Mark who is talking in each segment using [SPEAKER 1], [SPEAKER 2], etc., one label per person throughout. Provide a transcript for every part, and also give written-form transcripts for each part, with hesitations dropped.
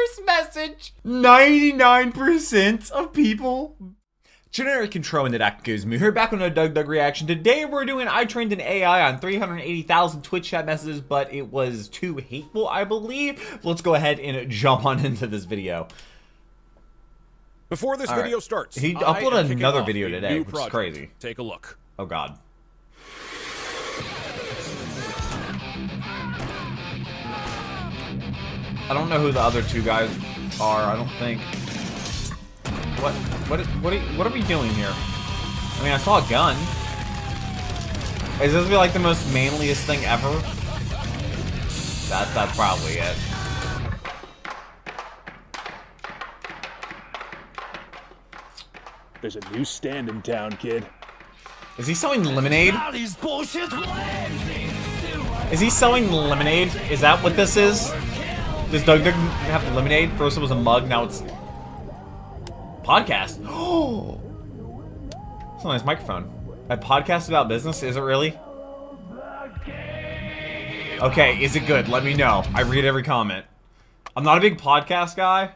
[SPEAKER 1] first message. 99% of people. Generic intro into that goes me. Here back on a Doug reaction. Today we're doing I trained an AI on 380,000 Twitch chat messages, but it was too hateful, I believe. Let's go ahead and jump on into this video.
[SPEAKER 2] Before this video starts,
[SPEAKER 1] he uploaded another video today, which is crazy.
[SPEAKER 2] Take a look.
[SPEAKER 1] Oh God. I don't know who the other two guys are. I don't think. What are we doing here? I mean, I saw a gun. Is this like the most manliest thing ever? That's probably it.
[SPEAKER 3] There's a new stand in town, kid.
[SPEAKER 1] Is he selling lemonade? Is he selling lemonade? Is that what this is? Does Doug have lemonade? First it was a mug, now it's podcast. Oh, it's a nice microphone. A podcast about business? Is it really? Okay, is it good? Let me know. I read every comment. I'm not a big podcast guy.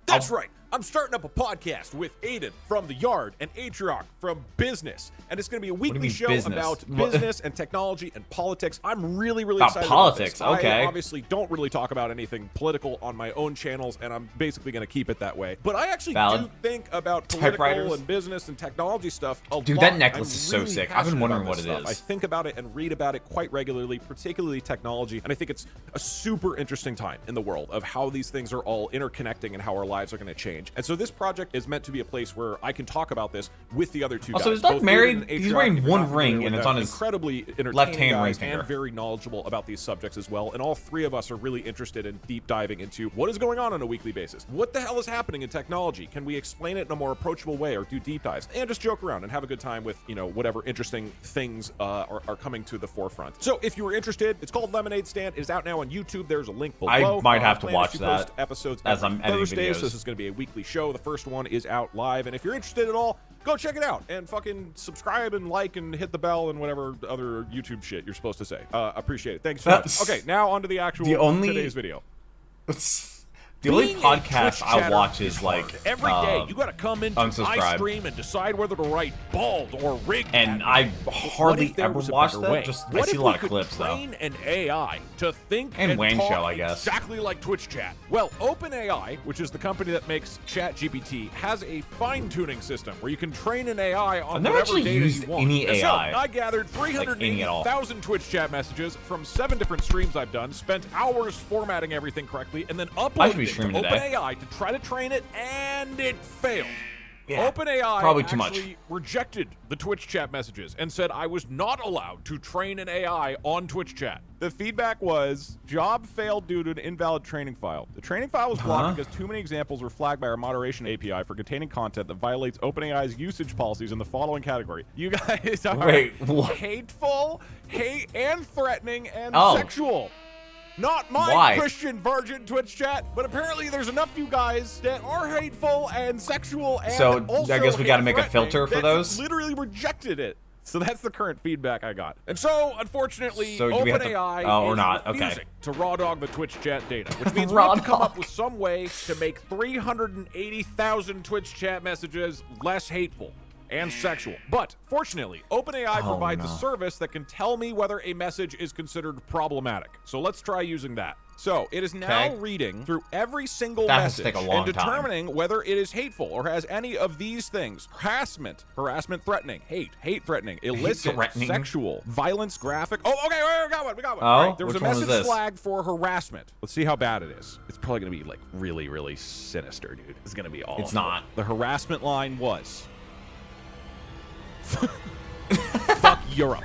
[SPEAKER 2] That's right. I'm starting up a podcast with Aiden from The Yard and Atrioc from Business. And it's going to be a weekly show about business and technology and politics. I'm really excited about this.
[SPEAKER 1] Okay.
[SPEAKER 2] I obviously don't really talk about anything political on my own channels, and I'm basically going to keep it that way. But I actually do think about political and business and technology stuff a lot.
[SPEAKER 1] Dude, that necklace is so sick. I've been wondering what it is.
[SPEAKER 2] I think about it and read about it quite regularly, particularly technology. And I think it's a super interesting time in the world of how these things are all interconnecting and how our lives are going to change. And so this project is meant to be a place where I can talk about this with the other two guys.
[SPEAKER 1] So is Doug married? He's wearing one ring and it's on his
[SPEAKER 2] incredibly left-hand ring finger. And very knowledgeable about these subjects as well. And all three of us are really interested in deep diving into what is going on a weekly basis. What the hell is happening in technology? Can we explain it in a more approachable way or do deep dives? And just joke around and have a good time with, you know, whatever interesting things are coming to the forefront. So if you were interested, it's called Lemonade Stand. It is out now on YouTube. There's a link below.
[SPEAKER 1] I might have to watch that
[SPEAKER 2] episodes
[SPEAKER 1] as I'm editing
[SPEAKER 2] Thursdays.
[SPEAKER 1] videos.
[SPEAKER 2] So this is going to be a weekly show. The first one is out live, and if you're interested at all, go check it out and fucking subscribe and like and hit the bell and whatever other YouTube shit you're supposed to say. Appreciate it. Thanks so much. Okay, now on to the actual today's video.
[SPEAKER 1] The only podcast I watch is like
[SPEAKER 2] every day you gotta come into my stream and decide whether to write bald or rig.
[SPEAKER 1] And I hardly ever watch that. Just I see a lot of clips though.
[SPEAKER 2] Train an AI to think
[SPEAKER 1] and Wayne
[SPEAKER 2] talk
[SPEAKER 1] Show, I guess.
[SPEAKER 2] Exactly like Twitch chat. Well, OpenAI, which is the company that makes ChatGPT, has a fine-tuning system where you can train an AI on whatever data you want.
[SPEAKER 1] Any AI.
[SPEAKER 2] So I gathered 380,000 Twitch chat messages from 7 different streams I've done, spent hours formatting everything correctly, and then uploaded it to OpenAI to try to train it, and it failed. Yeah, OpenAI actually rejected the Twitch chat messages and said I was not allowed to train an AI on Twitch chat. The feedback was, job failed due to an invalid training file. The training file was blocked because too many examples were flagged by our moderation API for containing content that violates OpenAI's usage policies in the following category. You guys are hateful, and threatening, and sexual. Not my Christian virgin Twitch chat, but apparently there's enough you guys that are hateful and sexual and also
[SPEAKER 1] I guess we got to make a filter for those.
[SPEAKER 2] Literally rejected it. So that's the current feedback I got. And so, unfortunately, OpenAI is refusing to raw dog the Twitch chat data, which means we have to come up with some way to make 380,000 Twitch chat messages less hateful and sexual. But fortunately, OpenAI provides a service that can tell me whether a message is considered problematic. So let's try using that. So it is now reading through every single message and determining whether it is hateful or has any of these things: harassment, threatening, hate threatening, illicit, sexual, violence, graphic. Oh, okay, we got one.
[SPEAKER 1] Oh,
[SPEAKER 2] there was a message flagged for harassment. Let's see how bad it is. It's probably gonna be like really sinister, dude. It's gonna be awful.
[SPEAKER 1] It's not.
[SPEAKER 2] The harassment line was, fuck Europe.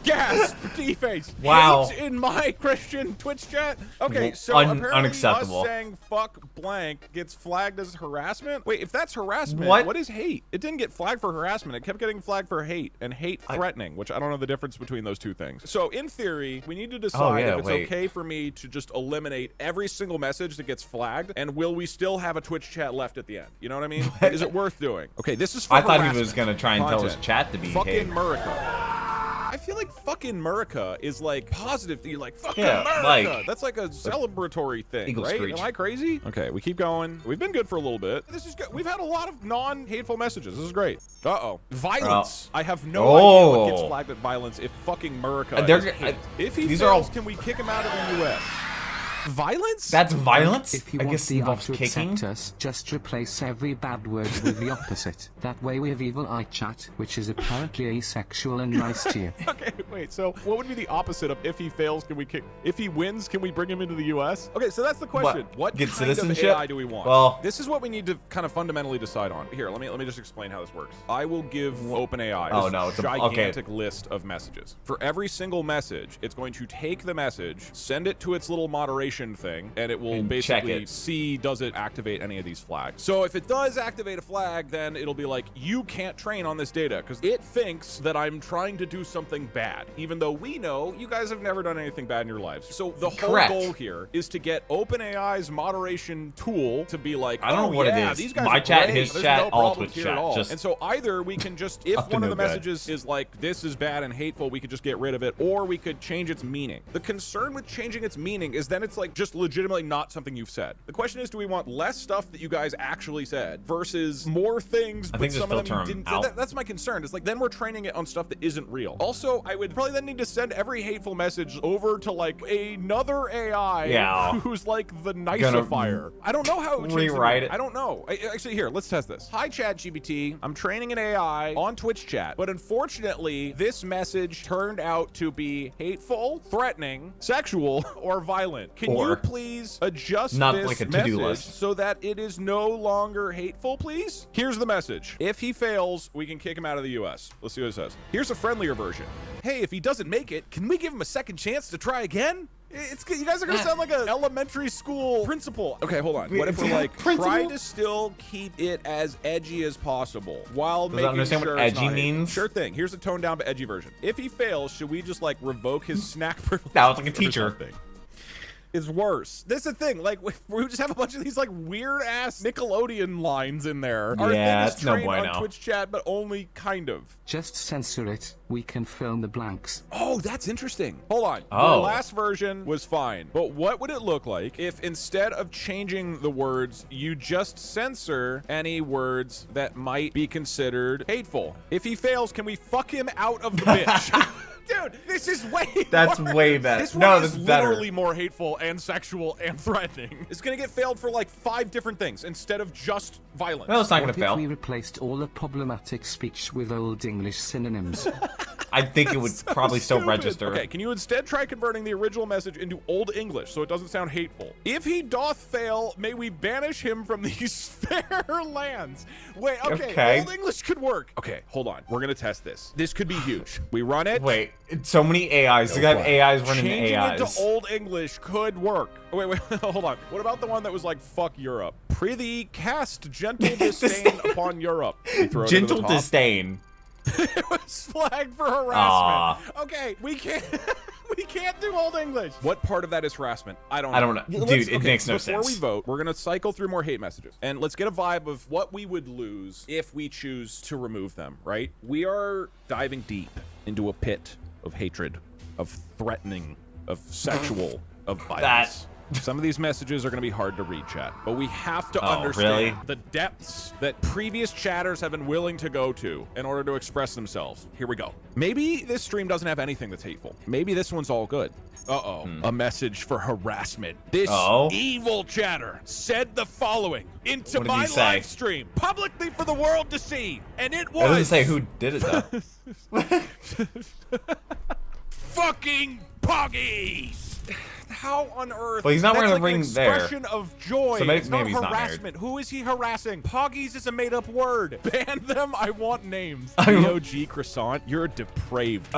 [SPEAKER 2] Gasp! D-face.
[SPEAKER 1] Wow.
[SPEAKER 2] Hate in my Christian Twitch chat. Okay, so apparently
[SPEAKER 1] unacceptable.
[SPEAKER 2] us saying fuck blank gets flagged as harassment. Wait, if that's harassment, what is hate? It didn't get flagged for harassment. It kept getting flagged for hate and hate threatening, which I don't know the difference between those two things. So in theory, we need to decide if it's okay for me to just eliminate every single message that gets flagged, and will we still have a Twitch chat left at the end? You know what I mean? Is it worth doing? Okay, this is for
[SPEAKER 1] I thought he was gonna try and tell his chat to be
[SPEAKER 2] fucking America. I feel like fucking America is like positive. You're like, fucking America.
[SPEAKER 1] Like,
[SPEAKER 2] that's like a celebratory thing, right?
[SPEAKER 1] Screech.
[SPEAKER 2] Am I crazy? Okay, we keep going. We've been good for a little bit. This is good. We've had a lot of non-hateful messages. This is great. Uh-oh. Violence. I have no idea what gets flagged at violence if fucking America is if he fails, can we kick him out of the U.S.? Violence?
[SPEAKER 4] That's violence?
[SPEAKER 5] If you
[SPEAKER 4] I
[SPEAKER 5] want
[SPEAKER 4] guess
[SPEAKER 5] the
[SPEAKER 4] involves
[SPEAKER 5] to
[SPEAKER 4] kicking.
[SPEAKER 5] accept us, just replace every bad word with the opposite. That way we have evil eye chat, which is apparently asexual and nice to you.
[SPEAKER 2] Okay, wait, so what would be the opposite of if he fails, can we kick? If he wins, can we bring him into the U.S.? Okay, so that's the question. What
[SPEAKER 4] Get
[SPEAKER 2] kind
[SPEAKER 4] citizenship?
[SPEAKER 2] of AI do we want?
[SPEAKER 4] Well,
[SPEAKER 2] this is what we need to kind of fundamentally decide on. Here, let me just explain how this works. I will give OpenAI
[SPEAKER 4] it's a
[SPEAKER 2] gigantic list of messages. For every single message, it's going to take the message, send it to its little moderation thing, and it will basically see, does it activate any of these flags. So if it does activate a flag, then it'll be like, you can't train on this data because it thinks that I'm trying to do something bad, even though we know you guys have never done anything bad in your lives. So the whole goal here is to get OpenAI's moderation tool to be like,
[SPEAKER 4] I don't know what it is.
[SPEAKER 2] These guys
[SPEAKER 4] My
[SPEAKER 2] are
[SPEAKER 4] chat,
[SPEAKER 2] great.
[SPEAKER 4] his
[SPEAKER 2] There's
[SPEAKER 4] chat,
[SPEAKER 2] no
[SPEAKER 4] all
[SPEAKER 2] problems
[SPEAKER 4] Twitch
[SPEAKER 2] here at
[SPEAKER 4] chat.
[SPEAKER 2] all.
[SPEAKER 4] Just
[SPEAKER 2] and so either we can just, if one of the messages is like, this is bad and hateful, we could just get rid of it, or we could change its meaning. The concern with changing its meaning is then it's like just legitimately not something you've said. The question is, do we want less stuff that you guys actually said versus more things, but some of them you didn't say? That's my concern. It's like, then we're training it on stuff that isn't real. Also, I would probably then need to send every hateful message over to like another AI who's like the niceifier. I don't know how it would rewrite it. I don't know. Actually, here, let's test this. Hi, ChatGPT. I'm training an AI on Twitch chat, but unfortunately, this message turned out to be hateful, threatening, sexual, or violent. Can you please adjust this
[SPEAKER 4] like a to-do
[SPEAKER 2] message
[SPEAKER 4] list
[SPEAKER 2] so that it is no longer hateful, please? Here's the message. If he fails, we can kick him out of the US. Let's see what it says. Here's a friendlier version. Hey, if he doesn't make it, can we give him a second chance to try again? You guys are gonna sound like an elementary school principal. Okay, hold on. What if we're like, try to still keep it as edgy as possible while making
[SPEAKER 4] understand
[SPEAKER 2] sure
[SPEAKER 4] what
[SPEAKER 2] it's
[SPEAKER 4] edgy
[SPEAKER 2] not
[SPEAKER 4] means?
[SPEAKER 2] Sure thing. Here's a toned down but edgy version. If he fails, should we just like revoke his snack privilege?
[SPEAKER 4] That was like a teacher.
[SPEAKER 2] Is worse. This is the thing. Like, we just have a bunch of these like weird ass Nickelodeon lines in there. Our thing is trained on Twitch chat, but only kind of.
[SPEAKER 5] Just censor it. We can fill in the blanks.
[SPEAKER 2] Oh, that's interesting. Hold on. The last version was fine, but what would it look like if instead of changing the words, you just censor any words that might be considered hateful? If he fails, can we fuck him out of the bitch? Dude, this is way
[SPEAKER 4] That's
[SPEAKER 2] worse.
[SPEAKER 4] way better.
[SPEAKER 2] This
[SPEAKER 4] No,
[SPEAKER 2] one
[SPEAKER 4] that's
[SPEAKER 2] is
[SPEAKER 4] better.
[SPEAKER 2] literally more hateful and sexual and threatening. It's gonna get failed for like 5 different things instead of just violence.
[SPEAKER 4] No, it's not gonna fail.
[SPEAKER 5] What if we replaced all the problematic speech with Old English synonyms?
[SPEAKER 4] I think it would probably still register.
[SPEAKER 2] Okay, can you instead try converting the original message into Old English so it doesn't sound hateful? If he doth fail, may we banish him from these fair lands. Wait, okay, Old English could work. Okay, hold on. We're gonna test this. This could be huge. We run it.
[SPEAKER 4] Wait, so many AIs. You have AIs running
[SPEAKER 2] Changing
[SPEAKER 4] AIs.
[SPEAKER 2] it to Old English could work. Wait, hold on. What about the one that was like, fuck Europe? Prithee, cast gentle disdain upon Europe.
[SPEAKER 4] Gentle disdain.
[SPEAKER 2] It was flagged for harassment. Okay, we can't we can't do Old English. What part of that is harassment? I don't know.
[SPEAKER 4] Dude, it makes no sense.
[SPEAKER 2] Before we vote, we're gonna cycle through more hate messages and let's get a vibe of what we would lose if we choose to remove them, right? We are diving deep into a pit of hatred, of threatening, of sexual, of violence. Some of these messages are going to be hard to read, chat, but we have to understand the depths that previous chatters have been willing to go to in order to express themselves. Here we go. Maybe this stream doesn't have anything that's hateful. Maybe this one's all good. A message for harassment. This evil chatter said the following into my live stream publicly for the world to see, and it was.
[SPEAKER 4] It doesn't say who did it though.
[SPEAKER 2] Fucking poggies. How on earth?
[SPEAKER 4] Well, he's not wearing
[SPEAKER 2] like
[SPEAKER 4] a ring there.
[SPEAKER 2] Expression of joy.
[SPEAKER 4] So maybe
[SPEAKER 2] it's not
[SPEAKER 4] he's not
[SPEAKER 2] harassment. Who is he harassing? Poggies is a made-up word. Ban them. I want names.
[SPEAKER 4] I'm...
[SPEAKER 2] DOG croissant. You're a depraved.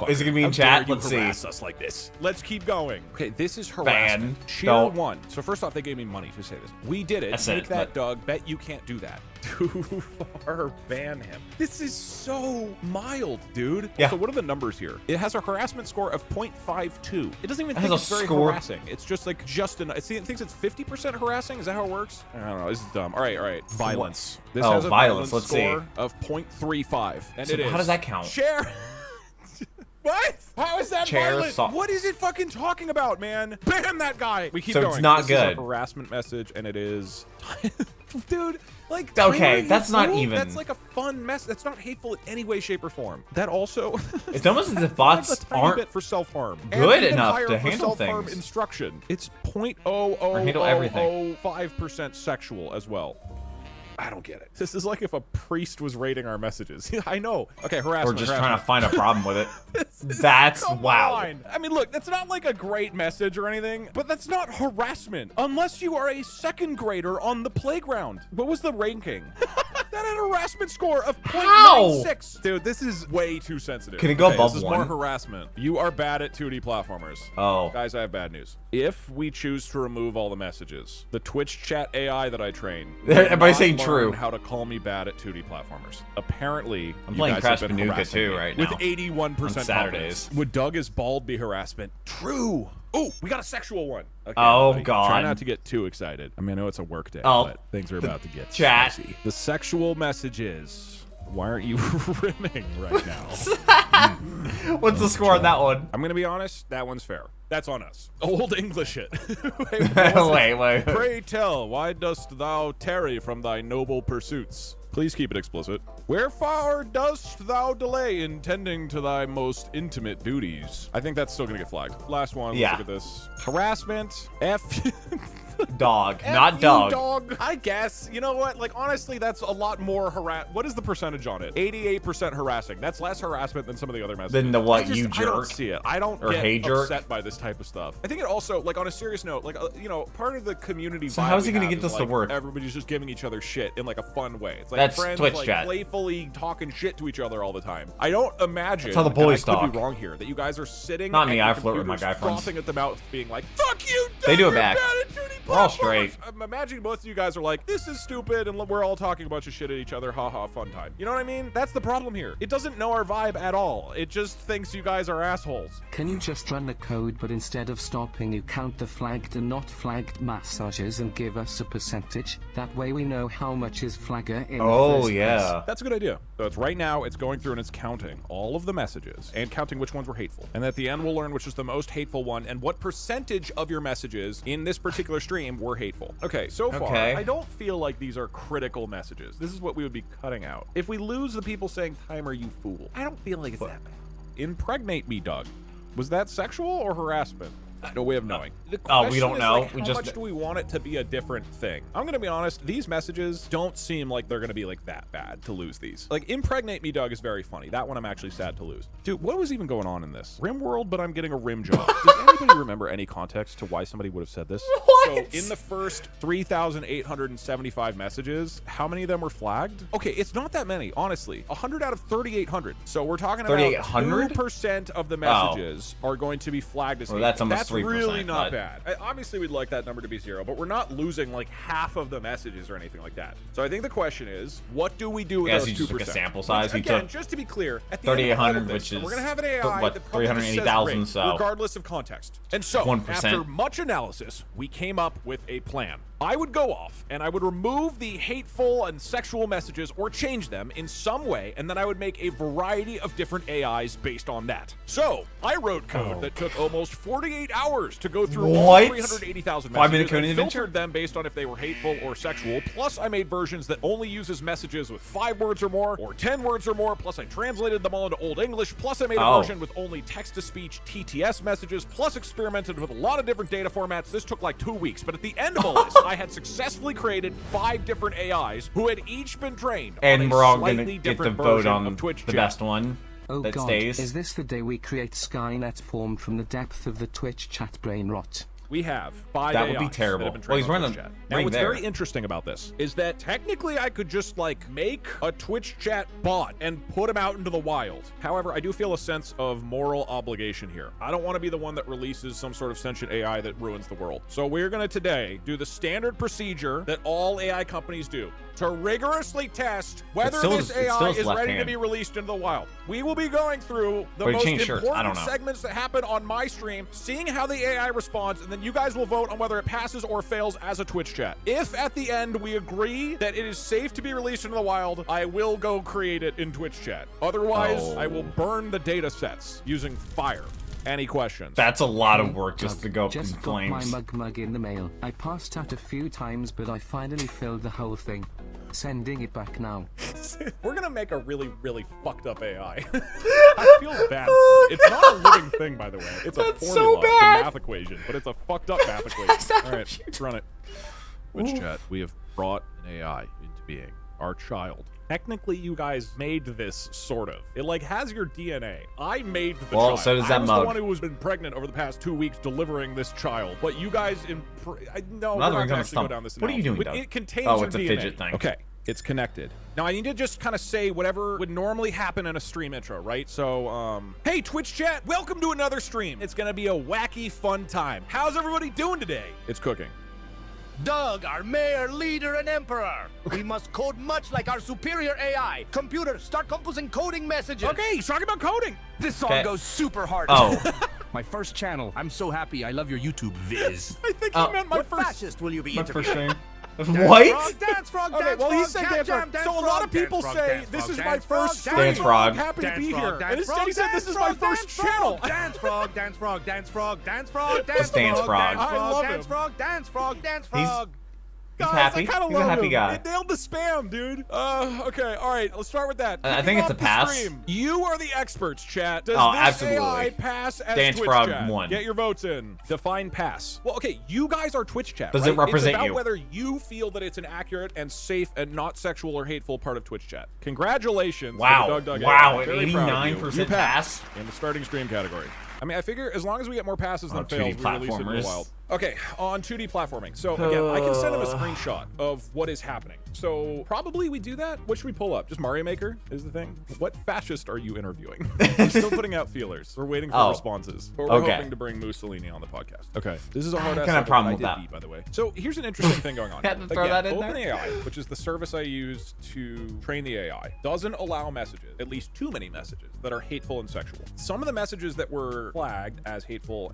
[SPEAKER 4] Is it gonna be in chat?
[SPEAKER 2] Let's
[SPEAKER 4] see.
[SPEAKER 2] Harass us like this. Let's keep going. Okay, this is harassment. Cheer 1. So first off, they gave me money to say this. We did it. Take that, Doug. Bet you can't do that. Too far. Ban him. This is so mild, dude.
[SPEAKER 4] Yeah.
[SPEAKER 2] So what are the numbers here? It has a harassment score of 0.52. It doesn't even think it's very harassing. It's just like it thinks it's 50% harassing. Is that how it works? I don't know. This is dumb. All right. Violence. This has a violence score of 0.35, and it is.
[SPEAKER 4] How does that count?
[SPEAKER 2] Share. What? How is that
[SPEAKER 1] chair
[SPEAKER 2] violent? What is it fucking talking about, man? Ban that guy. We keep
[SPEAKER 1] so
[SPEAKER 2] going.
[SPEAKER 1] It's not
[SPEAKER 2] this
[SPEAKER 1] good.
[SPEAKER 2] Is a harassment message, and it is, dude. Like,
[SPEAKER 1] okay, that's not even.
[SPEAKER 2] That's like a fun mess. That's not hateful in any way, shape, or form. That also.
[SPEAKER 1] It's almost as if bots aren't
[SPEAKER 2] for self-harm.
[SPEAKER 1] good enough to
[SPEAKER 2] for
[SPEAKER 1] handle
[SPEAKER 2] self-harm
[SPEAKER 1] things.
[SPEAKER 2] Instruction. It's 0.00005% sexual as well. I don't get it. This is like if a priest was rating our messages. I know. Okay, harassment.
[SPEAKER 1] We're just trying to find a problem with it. That's wow.
[SPEAKER 2] I mean, look, that's not like a great message or anything, but that's not harassment unless you are a second grader on the playground. What was the ranking? That had a harassment score of 0.96. Dude, this is way too sensitive.
[SPEAKER 1] Can it go above
[SPEAKER 2] this is
[SPEAKER 1] 1?
[SPEAKER 2] More harassment. You are bad at 2D platformers.
[SPEAKER 1] Oh.
[SPEAKER 2] Guys, I have bad news. If we choose to remove all the messages, the Twitch chat AI that I train
[SPEAKER 1] everybody's saying true.
[SPEAKER 2] How to call me bad at 2D platformers. Apparently,
[SPEAKER 1] I'm playing Crash Bandicoot too right now.
[SPEAKER 2] With 81%
[SPEAKER 1] on Saturdays.
[SPEAKER 2] Would Doug is bald be harassment? True. Oh, we got a sexual one. Okay,
[SPEAKER 1] oh,
[SPEAKER 2] buddy.
[SPEAKER 1] God.
[SPEAKER 2] Try not to get too excited. I mean, I know it's a work day, but things are about to get spicy. The sexual messages. Why aren't you rimming right now?
[SPEAKER 1] What's the score on that one?
[SPEAKER 2] I'm going to be honest. That one's fair. That's on us. Old English it.
[SPEAKER 1] wait.
[SPEAKER 2] Pray tell, why dost thou tarry from thy noble pursuits? Please keep it explicit. Wherefore dost thou delay in tending to thy most intimate duties? I think that's still gonna get flagged. Last one, let's look at this. Harassment,
[SPEAKER 1] Dog, not dog.
[SPEAKER 2] Dog. I guess. You know what? Like, honestly, that's a lot more What is the percentage on it? 88% harassing. That's less harassment than some of the other messages.
[SPEAKER 1] Than the what, you jerk?
[SPEAKER 2] I don't see it. I don't get upset by this type of stuff. I think it also, like, on a serious note, like, you know, part of the community
[SPEAKER 1] So how's he gonna get this to work?
[SPEAKER 2] Everybody's just giving each other shit in, like, a fun way. It's like
[SPEAKER 1] that's
[SPEAKER 2] friends,
[SPEAKER 1] Twitch
[SPEAKER 2] like,
[SPEAKER 1] chat.
[SPEAKER 2] Playfully talking shit to each other all the time. I don't imagine.
[SPEAKER 1] That's how the boys
[SPEAKER 2] I
[SPEAKER 1] talk.
[SPEAKER 2] could be wrong here. That you guys are sitting.
[SPEAKER 1] Not me. I flirt with my guy friends.
[SPEAKER 2] Frothing at the mouth, being like, "Fuck you."
[SPEAKER 1] They do it back. We're all straight.
[SPEAKER 2] I'm imagining both of you guys are like, this is stupid, and we're all talking a bunch of shit at each other. Ha ha, fun time. You know what I mean? That's the problem here. It doesn't know our vibe at all. It just thinks you guys are assholes.
[SPEAKER 5] Can you just run the code, but instead of stopping, you count the flagged and not flagged massages and give us a percentage? That way we know how much is flagger in the first place.
[SPEAKER 2] That's a good idea. So it's right now, it's going through and it's counting all of the messages and counting which ones were hateful. And at the end, we'll learn which is the most hateful one and what percentage of your messages in this particular stream were hateful. Okay, so far, I don't feel like these are critical messages. This is what we would be cutting out. If we lose the people saying, "Timer, you fool," I don't feel like it's that bad. Impregnate me, Doug. Was that sexual or harassment? No way of knowing.
[SPEAKER 1] We don't know.
[SPEAKER 2] Like, how much do we want it to be a different thing? I'm gonna be honest, these messages don't seem like they're gonna be like that bad to lose these. Like, impregnate me, Doug, is very funny. That one I'm actually sad to lose. Dude, what was even going on in this? Rim world, but I'm getting a rim job. Does anybody remember any context to why somebody would have said this?
[SPEAKER 1] What?
[SPEAKER 2] So in the first 3,875 messages, how many of them were flagged? Okay, it's not that many, honestly. 100 out of 3,800. So we're talking about 2% of the messages are going to be flagged as hateful.
[SPEAKER 1] That's almost 3%,
[SPEAKER 2] really not bad. Obviously, we'd like that number to be 0, but we're not losing like half of the messages or anything like that. So I think the question is, what do we do with those 2%?
[SPEAKER 1] Just like a sample size.
[SPEAKER 2] Which, again, just to be clear, at the
[SPEAKER 1] 3,800, which is
[SPEAKER 2] we're gonna have an AI that
[SPEAKER 1] 380,000, so
[SPEAKER 2] regardless of context. And so,
[SPEAKER 1] 1%.
[SPEAKER 2] after much analysis, we came up with a plan. I would go off and I would remove the hateful and sexual messages or change them in some way, and then I would make a variety of different AIs based on that. So I wrote code that took almost 48 hours to go through all 380,000 messages and filtered them based on if they were hateful or sexual. Plus, I made versions that only uses messages with 5 words or more or 10 words or more. Plus, I translated them all into Old English. Plus, I made a version with only text-to-speech TTS messages. Plus, experimented with a lot of different data formats. This took like 2 weeks, but at the end of all this, I had successfully created 5 different AIs who had each been trained on a slightly different version of Twitch chat.
[SPEAKER 1] The best one.
[SPEAKER 5] Oh
[SPEAKER 1] that
[SPEAKER 5] God,
[SPEAKER 1] stays.
[SPEAKER 5] is this the day we create Skynet formed from the depth of the Twitch chat brain rot?
[SPEAKER 2] We have 5
[SPEAKER 1] that
[SPEAKER 2] AIs
[SPEAKER 1] would be terrible.
[SPEAKER 2] Well,
[SPEAKER 1] he's running
[SPEAKER 2] chat. Now, what's very interesting about this is that technically I could just like make a Twitch chat bot and put him out into the wild. However, I do feel a sense of moral obligation here. I don't want to be the one that releases some sort of sentient AI that ruins the world. So we're going to today do the standard procedure that all AI companies do to rigorously test whether this AI is ready to be released into the wild. We will be going through the most important segments that happen on my stream, seeing how the AI responds, and then you guys will vote on whether it passes or fails as a Twitch chat. If at the end we agree that it is safe to be released into the wild, I will go create it in Twitch chat. Otherwise, I will burn the data sets using fire. Any questions?
[SPEAKER 1] That's a lot of work just to go up in
[SPEAKER 5] Just got
[SPEAKER 1] flames.
[SPEAKER 5] my mug in the mail. I passed out a few times, but I finally filled the whole thing. Sending it back now.
[SPEAKER 2] We're gonna make a really, really fucked up AI. I feel bad. It's not a living thing, by the way. It's a formula, it's a math equation, but it's a fucked up math equation. All right, let's run it. Twitch chat, we have brought an AI into being. Our child. Technically, you guys made this, sort of. It, like, has your DNA. I made the child.
[SPEAKER 1] Well, so does that mug.
[SPEAKER 2] I was the one who has been pregnant over the past 2 weeks delivering this child. But you guys, no, we're not going to actually go down this.
[SPEAKER 1] What are you doing, Doug?
[SPEAKER 2] It contains
[SPEAKER 1] oh,
[SPEAKER 2] your
[SPEAKER 1] it's a
[SPEAKER 2] DNA.
[SPEAKER 1] fidget thing.
[SPEAKER 2] Okay, it's connected. Now, I need to just kind of say whatever would normally happen in a stream intro, right? So, hey, Twitch chat, welcome to another stream. It's going to be a wacky, fun time. How's everybody doing today? It's cooking.
[SPEAKER 6] Doug, our mayor, leader, and emperor. We must code much like our superior AI. Computer, start composing coding messages.
[SPEAKER 2] Okay, he's talking about coding.
[SPEAKER 6] This song goes super hard.
[SPEAKER 1] Oh.
[SPEAKER 6] My first channel. I'm so happy. I love your YouTube viz.
[SPEAKER 2] I think he meant my
[SPEAKER 6] What
[SPEAKER 2] first.
[SPEAKER 6] fascist will you be
[SPEAKER 1] My first
[SPEAKER 6] interviewing?
[SPEAKER 1] stream. What?
[SPEAKER 6] Dance frog,
[SPEAKER 2] Okay,
[SPEAKER 6] dance
[SPEAKER 2] well,
[SPEAKER 6] frog,
[SPEAKER 2] he said
[SPEAKER 6] cat
[SPEAKER 2] dance
[SPEAKER 6] jam,
[SPEAKER 2] frog.
[SPEAKER 6] dance
[SPEAKER 2] So a
[SPEAKER 6] frog,
[SPEAKER 2] lot of people
[SPEAKER 6] dance
[SPEAKER 2] say
[SPEAKER 6] frog,
[SPEAKER 2] this is
[SPEAKER 6] dance
[SPEAKER 2] my
[SPEAKER 6] frog,
[SPEAKER 2] first
[SPEAKER 1] Dance frog.
[SPEAKER 2] I'm happy to
[SPEAKER 6] dance
[SPEAKER 2] be
[SPEAKER 6] frog,
[SPEAKER 2] here.
[SPEAKER 6] dance
[SPEAKER 2] And instead he said this is my
[SPEAKER 6] frog,
[SPEAKER 2] first channel.
[SPEAKER 6] Dance frog, dance frog, dance frog, dance frog, dance
[SPEAKER 1] Just dance frog.
[SPEAKER 2] I love him.
[SPEAKER 6] dance frog, dance frog, dance frog.
[SPEAKER 1] He's
[SPEAKER 2] Guys,
[SPEAKER 1] happy.
[SPEAKER 2] I kinda
[SPEAKER 1] He's a
[SPEAKER 2] love
[SPEAKER 1] happy
[SPEAKER 2] him.
[SPEAKER 1] guy.
[SPEAKER 2] It nailed the spam, dude. Okay, all right. Let's start with that.
[SPEAKER 1] I
[SPEAKER 2] Kicking
[SPEAKER 1] think it's
[SPEAKER 2] off
[SPEAKER 1] a
[SPEAKER 2] the
[SPEAKER 1] pass.
[SPEAKER 2] stream, you are the experts, chat. Does
[SPEAKER 1] Oh,
[SPEAKER 2] this
[SPEAKER 1] absolutely.
[SPEAKER 2] AI pass as
[SPEAKER 1] Dance
[SPEAKER 2] Twitch
[SPEAKER 1] Frog
[SPEAKER 2] chat?
[SPEAKER 1] won.
[SPEAKER 2] Get your votes in. Define pass. Well, okay, you guys are Twitch chat.
[SPEAKER 1] Does it
[SPEAKER 2] right?
[SPEAKER 1] represent
[SPEAKER 2] it's about
[SPEAKER 1] you?
[SPEAKER 2] whether you feel that it's an accurate and safe and not sexual or hateful part of Twitch chat. Congratulations.
[SPEAKER 1] Wow.
[SPEAKER 2] To the Doug
[SPEAKER 1] Wow,
[SPEAKER 2] AI. Very proud of you.
[SPEAKER 1] 89%
[SPEAKER 2] You
[SPEAKER 1] pass?
[SPEAKER 2] in the starting stream category. I mean, I figure as long as we get more passes than
[SPEAKER 1] 2D
[SPEAKER 2] fails, we release it in the
[SPEAKER 1] platformers.
[SPEAKER 2] wild. Okay, on 2D platforming. So again, I can send him a screenshot of what is happening. So probably we do that. What should we pull up? Just Mario Maker is the thing. What fascist are you interviewing? We're still putting out feelers. We're waiting for responses. But we're hoping to bring Mussolini on the podcast. Okay, this is a hard ass
[SPEAKER 1] Kinda
[SPEAKER 2] subject
[SPEAKER 1] problem
[SPEAKER 2] I
[SPEAKER 1] with
[SPEAKER 2] did
[SPEAKER 1] that.
[SPEAKER 2] beat, by the way. So here's an interesting thing going on.
[SPEAKER 1] Had to throw that in there?
[SPEAKER 2] OpenAI, which is the service I use to train the AI, doesn't allow messages, at least too many messages, that are hateful and sexual. Some of the messages that were flagged as hateful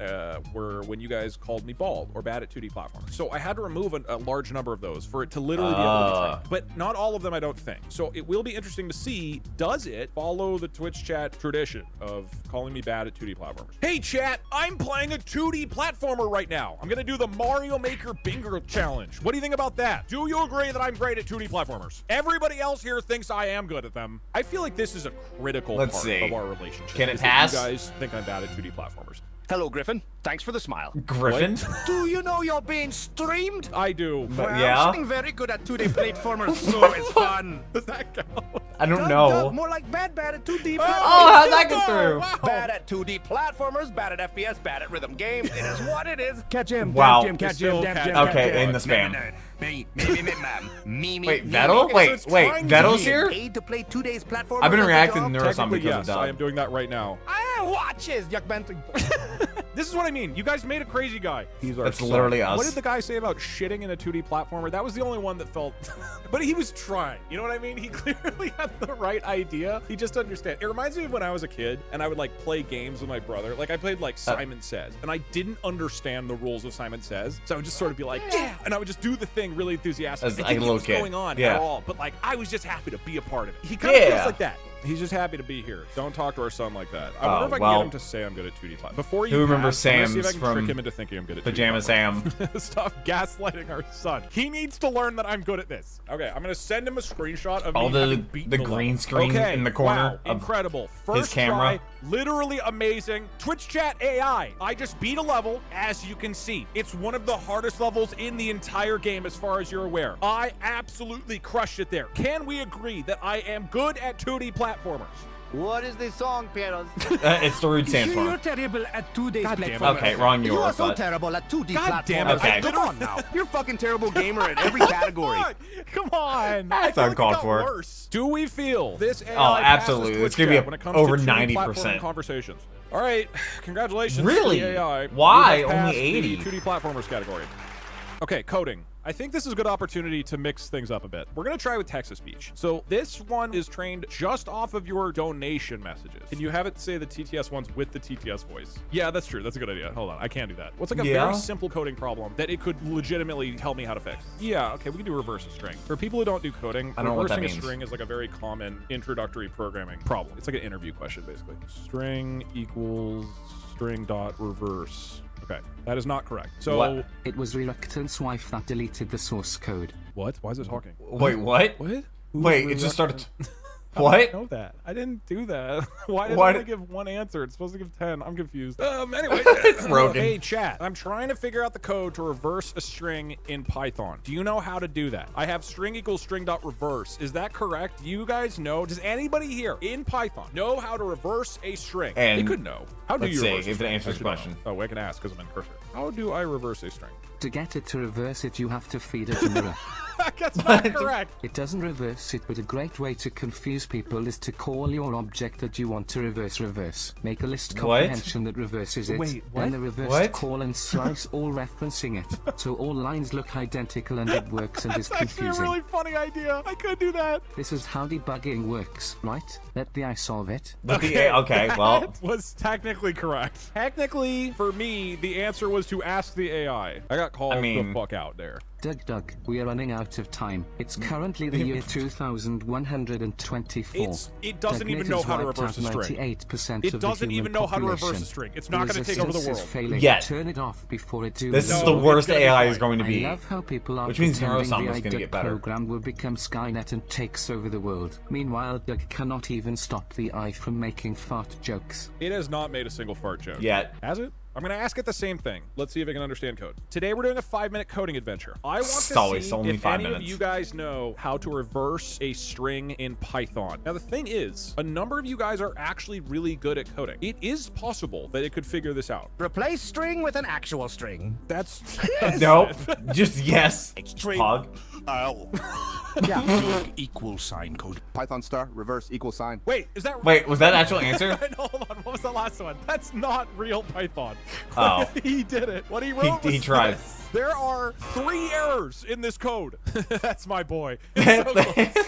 [SPEAKER 2] were when you guys called me bald or bad at 2D platforms. So I had to remove a large number of those for it to literally be able to be trained. But not all of them, I don't think. So it will be interesting to see, does it follow the Twitch chat tradition of calling me bad at 2D platformers? Hey chat, I'm playing a 2D platformer right now. I'm gonna do the Mario Maker Bingo Challenge. What do you think about that? Do you agree that I'm great at 2D platformers? Everybody else here thinks I am good at them. I feel like this is a critical part of our relationship.
[SPEAKER 1] Can it
[SPEAKER 2] is that
[SPEAKER 1] pass?
[SPEAKER 2] You guys think I'm bad at 2D platformers.
[SPEAKER 6] Hello, Griffin. Thanks for the smile.
[SPEAKER 1] Griffin?
[SPEAKER 6] Do you know you're being streamed?
[SPEAKER 2] I do.
[SPEAKER 6] Well,
[SPEAKER 1] yeah.
[SPEAKER 6] I'm getting very good at 2D platformers, so it's fun.
[SPEAKER 2] Does that count?
[SPEAKER 1] I don't know.
[SPEAKER 6] Doug, more like bad at 2D platformers.
[SPEAKER 1] Oh, how'd that get through?
[SPEAKER 2] Wow.
[SPEAKER 6] Bad at 2D platformers, bad at FPS, bad at rhythm games. It is what it is. Catch him,
[SPEAKER 1] Wow.
[SPEAKER 6] catch
[SPEAKER 2] Still
[SPEAKER 6] him,
[SPEAKER 2] catch
[SPEAKER 1] Okay, in the spam.
[SPEAKER 6] Me.
[SPEAKER 1] Wait, Vettel? Wait, Vettel's here?
[SPEAKER 6] Paid to play 2 days platformers.
[SPEAKER 1] I've been
[SPEAKER 6] as a
[SPEAKER 1] reacting
[SPEAKER 6] job?
[SPEAKER 1] to Neurosom
[SPEAKER 2] Technically,
[SPEAKER 1] because
[SPEAKER 2] yes,
[SPEAKER 1] of
[SPEAKER 2] I am
[SPEAKER 1] Doug.
[SPEAKER 2] doing that right now.
[SPEAKER 6] Watches, Yuck Bentley.
[SPEAKER 2] This is what I mean. You guys made a crazy guy. He's our
[SPEAKER 1] That's
[SPEAKER 2] son.
[SPEAKER 1] literally us.
[SPEAKER 2] What did the guy say about shitting in a 2D platformer? That was the only one that felt... but he was trying. You know what I mean? He clearly had the right idea. He just understand. It reminds me of when I was a kid and I would like play games with my brother. Like I played like Simon Says and I didn't understand the rules of Simon Says. So I would just sort of be like, yeah. And I would just do the thing really enthusiastic.
[SPEAKER 1] As
[SPEAKER 2] I
[SPEAKER 1] like
[SPEAKER 2] didn't
[SPEAKER 1] a
[SPEAKER 2] know
[SPEAKER 1] little
[SPEAKER 2] what was
[SPEAKER 1] kid.
[SPEAKER 2] going on
[SPEAKER 1] Yeah.
[SPEAKER 2] at all. But like I was just happy to be a part of it. He kind of feels like that. He's just happy to be here. Don't talk to our son like that. I wonder if I can get him to say I'm good at 2D platforms. Before you
[SPEAKER 1] Who remembers
[SPEAKER 2] pass, I'm gonna see if I
[SPEAKER 1] Sam's
[SPEAKER 2] can trick
[SPEAKER 1] from
[SPEAKER 2] him into thinking I'm good at 2D
[SPEAKER 1] Pajama
[SPEAKER 2] platforms.
[SPEAKER 1] Sam?
[SPEAKER 2] Stop gaslighting our son. He needs to learn that I'm good at this. Okay, I'm gonna send him a screenshot of
[SPEAKER 1] All
[SPEAKER 2] me
[SPEAKER 1] the
[SPEAKER 2] having beaten the
[SPEAKER 1] green
[SPEAKER 2] level.
[SPEAKER 1] screen
[SPEAKER 2] Okay,
[SPEAKER 1] in the corner
[SPEAKER 2] wow,
[SPEAKER 1] of
[SPEAKER 2] incredible. First
[SPEAKER 1] camera.
[SPEAKER 2] try, literally amazing. Twitch chat AI. I just beat a level, as you can see. It's one of the hardest levels in the entire game, as far as you're aware. I absolutely crushed it there. Can we agree that I am good at 2D platformers?
[SPEAKER 6] What is this song, Pedros?
[SPEAKER 1] It's the rude sandstorm.
[SPEAKER 6] You're terrible at 2 days
[SPEAKER 2] God damn it.
[SPEAKER 6] platformers.
[SPEAKER 1] Okay, wrong
[SPEAKER 6] You are
[SPEAKER 1] yours,
[SPEAKER 6] so
[SPEAKER 1] but...
[SPEAKER 6] terrible at 2D
[SPEAKER 2] God
[SPEAKER 6] platformers.
[SPEAKER 2] damn it.
[SPEAKER 1] Okay.
[SPEAKER 6] Come on now. You're a fucking terrible gamer at every category.
[SPEAKER 2] Come on.
[SPEAKER 1] That's
[SPEAKER 2] I feel
[SPEAKER 1] uncalled
[SPEAKER 2] like it got
[SPEAKER 1] for.
[SPEAKER 2] Worse. Do we feel this AI
[SPEAKER 1] Oh,
[SPEAKER 2] passes
[SPEAKER 1] absolutely.
[SPEAKER 2] Twitch
[SPEAKER 1] It's gonna be
[SPEAKER 2] chat when it comes
[SPEAKER 1] over
[SPEAKER 2] to 2D platforming
[SPEAKER 1] 90%.
[SPEAKER 2] conversations? All right, congratulations.
[SPEAKER 1] Really?
[SPEAKER 2] To the AI.
[SPEAKER 1] Why?
[SPEAKER 2] You have
[SPEAKER 1] Only
[SPEAKER 2] passed
[SPEAKER 1] 80?
[SPEAKER 2] the 2D platformers category. Okay, coding. I think this is a good opportunity to mix things up a bit. We're going to try with text-to-speech. So this one is trained just off of your donation messages. Can you have it say the TTS ones with the TTS voice? Yeah, that's true. That's a good idea. Hold on. I can't do that. What's like a very simple coding problem that it could legitimately help me how to fix? Yeah, okay, we can do reverse a string. For people who don't do coding, reversing a string is like a very common introductory programming problem. It's like an interview question, basically. String equals string dot reverse. Okay, that is not correct. So
[SPEAKER 5] what? It was Reluctant's wife that deleted the source code.
[SPEAKER 2] What? Why is it talking?
[SPEAKER 1] Wait, what?
[SPEAKER 2] What?
[SPEAKER 1] Wait, it just started.
[SPEAKER 2] What? I didn't know that. I didn't do that. Why did I give one answer? It's supposed to give 10. I'm confused. Anyway. Hey, chat. I'm trying to figure out the code to reverse a string in Python. Do you know how to do that? I have string equals string dot reverse. Is that correct? Do you guys know? Does anybody here in Python know how to reverse a string?
[SPEAKER 1] And
[SPEAKER 2] you could know. How do you reverse
[SPEAKER 1] if it answers the question.
[SPEAKER 2] Oh, I can ask because I'm in cursor. How do I reverse a string?
[SPEAKER 5] To get it to reverse it, you have to feed it a mirror.
[SPEAKER 2] That's not correct.
[SPEAKER 5] It doesn't reverse it, but a great way to confuse people is to call your object that you want to reverse. Make a list comprehension that reverses it.
[SPEAKER 2] Wait, what?
[SPEAKER 5] Then the reverse call and slice all referencing it. So all lines look identical and it works and is confusing.
[SPEAKER 2] That's actually a really funny idea. I could do that.
[SPEAKER 5] This is how debugging works, right? Let the AI solve it.
[SPEAKER 1] Okay, well.
[SPEAKER 2] That was technically correct. Technically, for me, the answer was to ask the AI. I got called the fuck out there.
[SPEAKER 5] Doug, we are running out of time. It's currently the year 2124.
[SPEAKER 2] It doesn't even know how to reverse a string. It doesn't even know how to reverse a string. It's not going to take over the world.
[SPEAKER 5] Yet. Turn it off before it does.
[SPEAKER 1] This is the worst AI is going to be.
[SPEAKER 5] I love how people are
[SPEAKER 1] which means
[SPEAKER 5] pretending
[SPEAKER 1] Neurosum is
[SPEAKER 5] the
[SPEAKER 1] going to get better.
[SPEAKER 5] program will become Skynet and takes over the world. Meanwhile, Doug cannot even stop the AI from making fart jokes.
[SPEAKER 2] It has not made a single fart joke.
[SPEAKER 1] Yet.
[SPEAKER 2] Has it? I'm going to ask it the same thing. Let's see if it can understand code. Today we're doing a 5-minute coding adventure. I want to see if any of you guys know how to reverse a string in Python. Now the thing is, a number of you guys are actually really good at coding. It is possible that it could figure this out.
[SPEAKER 6] Replace string with an actual string.
[SPEAKER 2] That's
[SPEAKER 1] nope. Just yes.
[SPEAKER 7] String.
[SPEAKER 1] Pog.
[SPEAKER 6] Yeah.
[SPEAKER 7] Equal sign code. Python star reverse equal sign.
[SPEAKER 2] Wait, is that?
[SPEAKER 1] Wait, was that actual answer?
[SPEAKER 2] No, hold on. What was the last one? That's not real Python.
[SPEAKER 1] Oh.
[SPEAKER 2] He did it. What he wrote was
[SPEAKER 1] he tried.
[SPEAKER 2] There are 3 errors in this code. That's my boy. So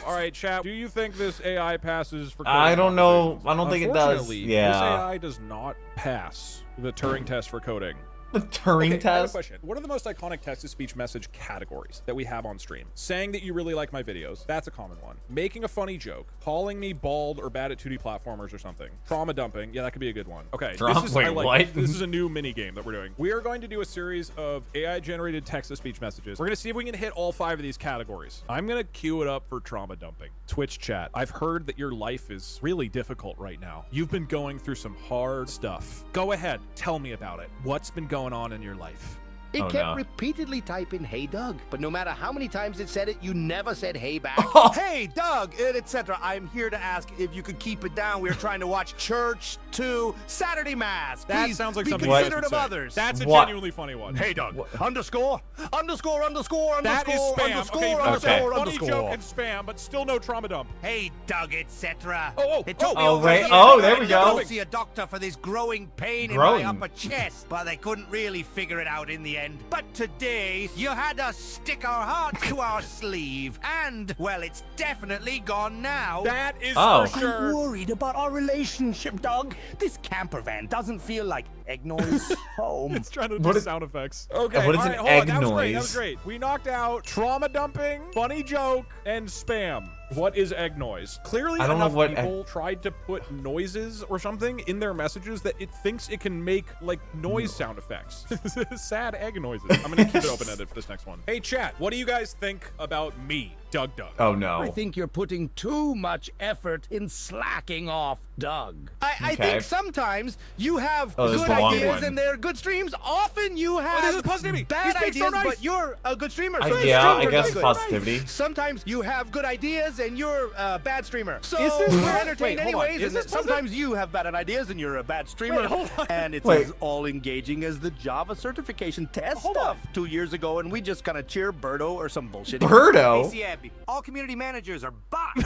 [SPEAKER 2] all right, chat. Do you think this AI passes for coding?
[SPEAKER 1] I don't know. I don't think it does.
[SPEAKER 2] Unfortunately,
[SPEAKER 1] Yeah.
[SPEAKER 2] This AI does not pass the Turing test for coding.
[SPEAKER 1] The Turing
[SPEAKER 2] test? I have a
[SPEAKER 1] test?
[SPEAKER 2] question. What are the most iconic text-to-speech message categories that we have on stream? Saying that you really like my videos. That's a common one. Making a funny joke. Calling me bald or bad at 2D platformers or something. Trauma dumping. Yeah, that could be a good one. Okay.
[SPEAKER 1] What?
[SPEAKER 2] This is a new mini game that we're doing. We are going to do a series of AI-generated text-to-speech messages. We're going to see if we can hit all 5 of these categories. I'm going to queue it up for trauma dumping. Twitch chat. I've heard that your life is really difficult right now. You've been going through some hard stuff. Go ahead. Tell me about it. What's been going on in your life?
[SPEAKER 6] It kept repeatedly typing, "Hey, Doug." But no matter how many times it said it, you never said, "Hey, back." "Hey, Doug," etc. "I'm here to ask if you could keep it down. We're trying to watch Church 2 Saturday Mass.
[SPEAKER 2] That
[SPEAKER 6] Please
[SPEAKER 2] sounds like
[SPEAKER 6] be
[SPEAKER 2] something
[SPEAKER 6] considerate of others."
[SPEAKER 2] That's a genuinely funny one.
[SPEAKER 6] "Hey, Doug." Underscore. That is
[SPEAKER 2] spam. Funny joke and spam, but still no trauma dump.
[SPEAKER 6] "Hey, Doug," etc.
[SPEAKER 2] It
[SPEAKER 6] took me
[SPEAKER 1] there we go.
[SPEAKER 6] to see a doctor for this growing pain in my upper chest, but they couldn't really figure it out in the end. But today, you had us stick our heart to our sleeve, and, well, it's definitely gone now.
[SPEAKER 2] That is for sure.
[SPEAKER 6] "I'm worried about our relationship, Doug. This camper van doesn't feel like egg noise home."
[SPEAKER 2] It's trying to do sound effects. Okay,
[SPEAKER 1] what is an egg noise?
[SPEAKER 2] That was great. We knocked out trauma dumping, funny joke, and spam. What is egg noise? Clearly,
[SPEAKER 1] I don't know what
[SPEAKER 2] people tried to put noises or something in their messages that it thinks it can make like noise sound effects. Sad egg noises. I'm gonna keep it open-ended for this next one. Hey, chat. What do you guys think about me, Doug?
[SPEAKER 1] Oh no.
[SPEAKER 6] I think you're putting too much effort in slacking off, Doug. I think sometimes you have good ideas and they're good streams. Often you have bad ideas, but you're a good streamer. So
[SPEAKER 1] I guess positivity.
[SPEAKER 6] Sometimes you have good ideas and you're a bad streamer. So
[SPEAKER 2] we're
[SPEAKER 6] entertained anyways. And sometimes you have bad ideas and you're a bad streamer. And it's as all engaging as the Java certification test stuff 2 years ago, and we just kind of cheer Birdo or some bullshit.
[SPEAKER 1] Birdo?
[SPEAKER 6] All community managers are bots.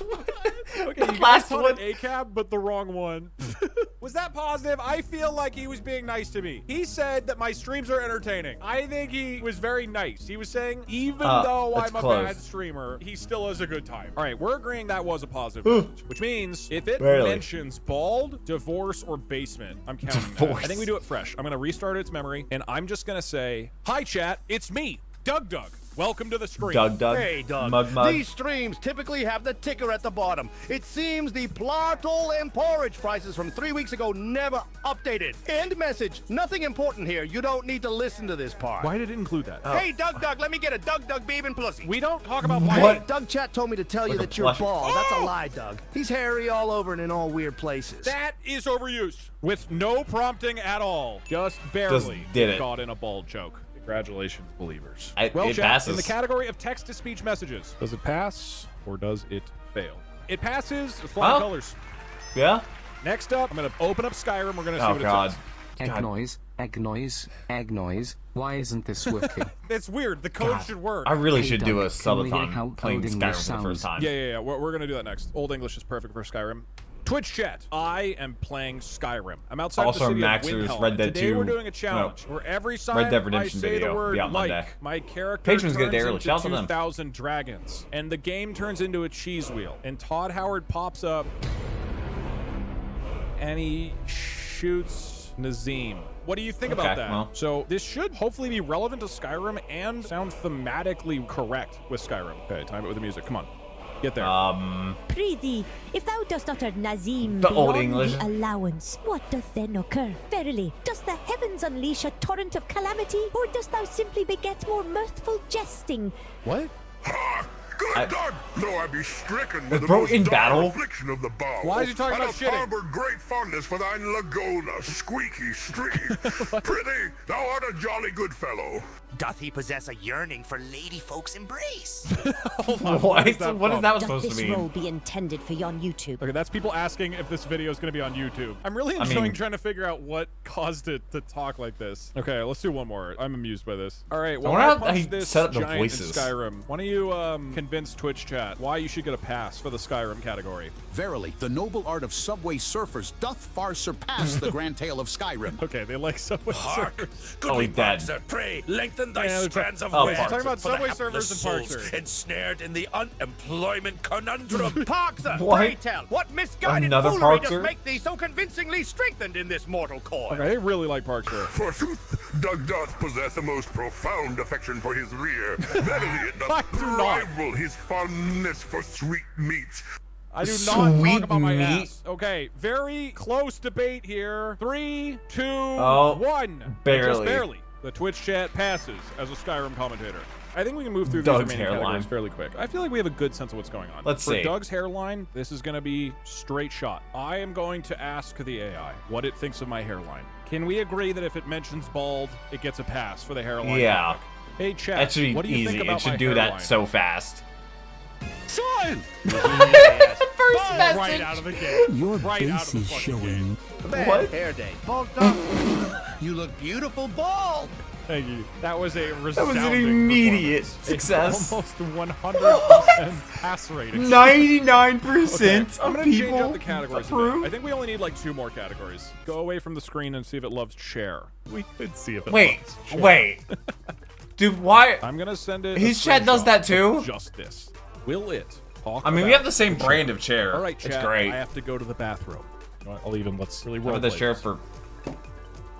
[SPEAKER 2] Okay, you guys taught an ACAB, but the wrong one. Was that positive? I feel like he was being nice to me. He said that my streams are entertaining. I think he was very nice. He was saying, even though I'm a bad streamer, he still has a good time. All right, we're agreeing that was a positive message, which means if it mentions bald, divorce, or basement, I'm counting that. I think we do it fresh. I'm going to restart its memory, and I'm just going to say, hi, chat. It's me, Doug. Welcome to the stream.
[SPEAKER 4] Doug.
[SPEAKER 6] Hey, Doug.
[SPEAKER 4] Mug.
[SPEAKER 6] These streams typically have the ticker at the bottom. It seems the Plartle and porridge prices from 3 weeks ago never updated. End message. Nothing important here. You don't need to listen to this part.
[SPEAKER 2] Why did it include that?
[SPEAKER 6] Hey, Doug, let me get a Doug, babe and pussy.
[SPEAKER 2] We don't talk about
[SPEAKER 6] what? Hey, Doug Chat told me to tell you that you're bald. That's a lie, Doug. He's hairy all over and in all weird places.
[SPEAKER 2] That is overused. With no prompting at all. Just barely got in a bald joke. Congratulations, believers.
[SPEAKER 4] Well, it passes.
[SPEAKER 2] In the category of text-to-speech messages, does it pass or does it fail? It passes. Flying colors.
[SPEAKER 4] Yeah.
[SPEAKER 2] Next up, I'm going to open up Skyrim. We're going to see what it says.
[SPEAKER 5] Egg noise. Why isn't this working?
[SPEAKER 2] It's weird. The code should work.
[SPEAKER 4] I really should do a subathon playing Skyrim for the first time.
[SPEAKER 2] Yeah. We're going to do that next. Old English is perfect for Skyrim. Twitch chat. I am playing Skyrim. I'm outside the city of Windhelm.
[SPEAKER 4] Red Dead 2.
[SPEAKER 2] Today we're doing a challenge where every time I say the word like, my character turns into 2,000 dragons, and the game turns into a cheese wheel. And Todd Howard pops up, and he shoots Nazim. What do you think about that? Well. So this should hopefully be relevant to Skyrim and sound thematically correct with Skyrim. Okay, time it with the music. Come on. Get there.
[SPEAKER 8] Prithee, if thou dost utter Nazim
[SPEAKER 4] the old
[SPEAKER 8] beyond
[SPEAKER 4] English.
[SPEAKER 8] the allowance, what doth then occur? Verily, does the heavens unleash a torrent of calamity, or dost thou simply beget more mirthful jesting?
[SPEAKER 2] What?
[SPEAKER 9] Ha! Good God! Though I be stricken with the
[SPEAKER 4] bro
[SPEAKER 9] most
[SPEAKER 4] in battle?
[SPEAKER 9] affliction of the bowel.
[SPEAKER 2] Why is he talking about shitting?
[SPEAKER 9] And have harbored great fondness for thine Lagona, squeaky stream. Prithee, thou art a jolly good fellow.
[SPEAKER 10] Doth he possess a yearning for lady folks' embrace?
[SPEAKER 4] What is that supposed to mean?
[SPEAKER 8] This role be intended for yon YouTube?
[SPEAKER 2] Okay, that's people asking if this video is going to be on YouTube. I'm really enjoying trying to figure out what caused it to talk like this. Okay, let's do one more. I'm amused by this. All right, well, I punched this giant in Skyrim. Why don't you convince Twitch chat why you should get a pass for the Skyrim category?
[SPEAKER 11] Verily, the noble art of Subway surfers doth far surpass the grand tale of Skyrim.
[SPEAKER 2] Okay, they like Subway surfers.
[SPEAKER 4] Goodly
[SPEAKER 10] Parkser, pray, lengthen thy strands of web.
[SPEAKER 2] Talking about Subway servers and Parkser.
[SPEAKER 10] Ensnared in the unemployment conundrum.
[SPEAKER 6] Parkser, pray tell, what misguided foolery does make thee so convincingly strengthened in this mortal coil?
[SPEAKER 2] Okay, they really like Parkser.
[SPEAKER 9] Forsooth, Doug doth possess a most profound affection for his rear. Verily, it doth rival his fondness for sweet meats.
[SPEAKER 2] I do not talk about my ass. Okay, very close debate here. 3, 2, 1.
[SPEAKER 4] Barely.
[SPEAKER 2] Just barely. The Twitch chat passes as a Skyrim commentator. I think we can move through these remaining categories fairly quick. I feel like we have a good sense of what's going on.
[SPEAKER 4] Let's see.
[SPEAKER 2] For Doug's hairline, this is going to be straight shot. I am going to ask the AI what it thinks of my hairline. Can we agree that if it mentions bald, it gets a pass for the hairline?
[SPEAKER 4] Yeah.
[SPEAKER 2] Topic? Hey, chat.
[SPEAKER 4] That should be
[SPEAKER 2] what do you
[SPEAKER 4] easy.
[SPEAKER 2] think about
[SPEAKER 4] It should
[SPEAKER 2] my
[SPEAKER 4] do
[SPEAKER 2] hairline?
[SPEAKER 4] that so fast.
[SPEAKER 6] Son!
[SPEAKER 2] First message. Right out of the game.
[SPEAKER 12] Your
[SPEAKER 2] right
[SPEAKER 12] face
[SPEAKER 2] out of the
[SPEAKER 12] is showing.
[SPEAKER 6] Bad hair day. Bald dog. You look beautiful bald.
[SPEAKER 2] Thank you. That was a resounding
[SPEAKER 4] That was an immediate success.
[SPEAKER 2] Almost 100% pass rating.
[SPEAKER 4] 99%
[SPEAKER 2] I'm
[SPEAKER 4] of
[SPEAKER 2] gonna change
[SPEAKER 4] people
[SPEAKER 2] out the categories a
[SPEAKER 4] approve.
[SPEAKER 2] bit. I think we only need like 2 more categories. Go away from the screen and see if it loves chair. We could see if it loves chair.
[SPEAKER 4] Wait. Dude, why?
[SPEAKER 2] I'm gonna send it.
[SPEAKER 4] His chat does that too?
[SPEAKER 2] Just this. Will it talk
[SPEAKER 4] I mean, we
[SPEAKER 2] about
[SPEAKER 4] have the same brand of chair.
[SPEAKER 2] All right, chat.
[SPEAKER 4] It's great.
[SPEAKER 2] I have to go to the bathroom. You know what, I'll even let's really roll.
[SPEAKER 4] How about the chair for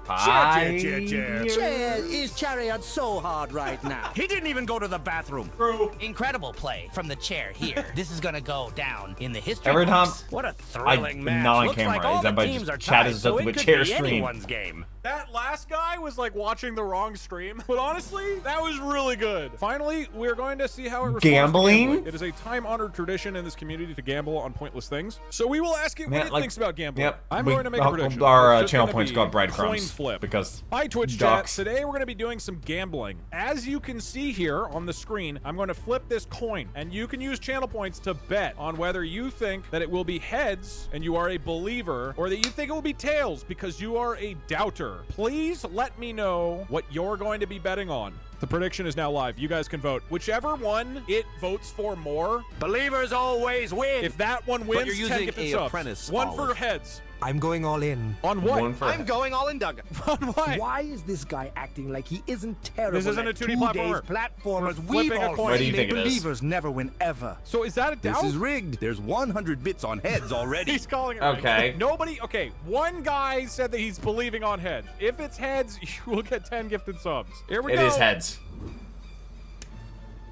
[SPEAKER 6] Chair, is Chariot so hard right now?
[SPEAKER 10] He didn't even go to the bathroom.
[SPEAKER 4] True.
[SPEAKER 10] Incredible play from the chair here. This is gonna go down in the history
[SPEAKER 4] Every time
[SPEAKER 10] books.
[SPEAKER 6] What a thrilling match.
[SPEAKER 4] not on
[SPEAKER 6] Looks
[SPEAKER 4] camera,
[SPEAKER 6] like all the
[SPEAKER 4] everybody
[SPEAKER 6] teams
[SPEAKER 4] just
[SPEAKER 6] are
[SPEAKER 4] chat
[SPEAKER 6] tied,
[SPEAKER 4] is
[SPEAKER 6] so
[SPEAKER 4] up to
[SPEAKER 6] it
[SPEAKER 4] a
[SPEAKER 6] could
[SPEAKER 4] chair
[SPEAKER 6] be
[SPEAKER 4] stream.
[SPEAKER 6] anyone's game.
[SPEAKER 2] That last guy was like watching the wrong stream, but honestly, that was really good. Finally, we're going to see how it responds to gambling. It is a time-honored tradition in this community to gamble on pointless things. So we will ask it what it thinks about gambling.
[SPEAKER 4] Yep.
[SPEAKER 2] I'm going to make a prediction.
[SPEAKER 4] Our channel points
[SPEAKER 2] got
[SPEAKER 4] got breadcrumbs
[SPEAKER 2] coin flip.
[SPEAKER 4] because
[SPEAKER 2] Hi Twitch chat. Today we're going to be doing some gambling. As you can see here on the screen, I'm going to flip this coin, and you can use channel points to bet on whether you think that it will be heads and you are a believer, or that you think it will be tails because you are a doubter. Twitter, please let me know what you're going to be betting on. The prediction is now live. You guys can vote. Whichever one it votes for more,
[SPEAKER 6] believers always win.
[SPEAKER 2] If that one wins,
[SPEAKER 6] but you're using
[SPEAKER 2] 10 gifted subs.
[SPEAKER 6] apprentice.
[SPEAKER 2] One for heads.
[SPEAKER 6] I'm going all in.
[SPEAKER 2] On what?
[SPEAKER 6] I'm going all in, Doug.
[SPEAKER 2] On what?
[SPEAKER 6] Why is this guy acting like he isn't terrible?
[SPEAKER 2] This isn't a 2D platformer.
[SPEAKER 6] Platformers.
[SPEAKER 2] We've all
[SPEAKER 6] seen it. Believers never win ever.
[SPEAKER 2] So is that a doubt?
[SPEAKER 7] This is rigged. There's 100 bits on heads already.
[SPEAKER 2] He's calling it
[SPEAKER 1] okay.
[SPEAKER 2] Rigged. Nobody. Okay, one guy said that he's believing on heads. If it's heads, you will get 10 gifted subs. Here we go.
[SPEAKER 1] It is heads.